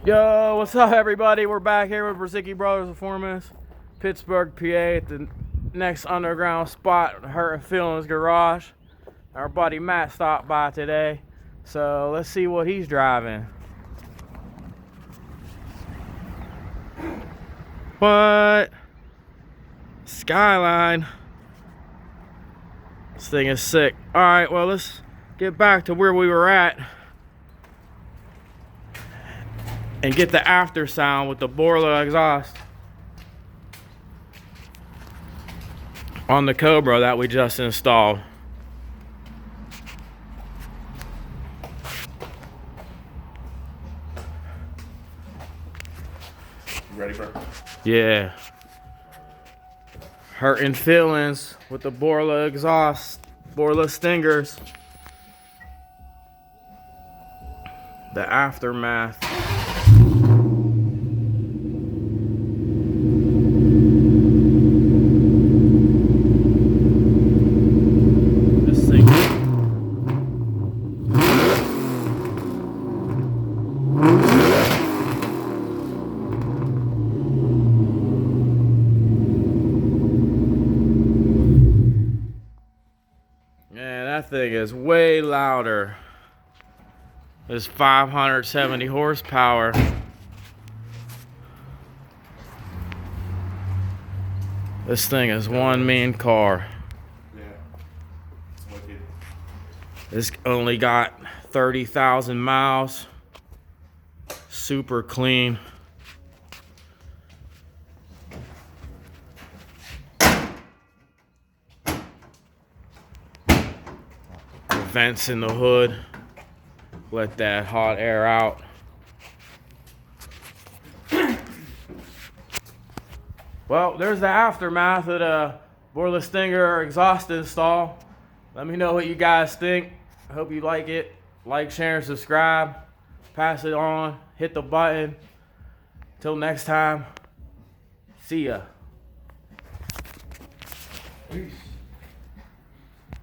Yo, what's up, everybody? We're back here with Brzezicki Brothers Performance, Pittsburgh, PA, at the next underground spot, Hurt and Feelings Garage. Our buddy Matt stopped by today, so let's see what he's driving. What? Skyline. This thing is sick. All right, well, let's get back to where we were at and get the after sound with the Borla exhaust on the Cobra that we just installed. You ready, bro? Yeah. Hurting feelings with the Borla exhaust, Borla stingers. The aftermath. This thing. Man, that thing is way louder. It's 570 horsepower. This thing is one mean car. Yeah. It's wicked. It's only got 30,000 miles. Super clean. Vents in the hood. Let that hot air out. Well, there's the aftermath of the Borla Stinger exhaust install. Let me know what you guys think. I hope you like it. Like, share, and subscribe. Pass it on. Hit the button. Till next time. See ya. Peace.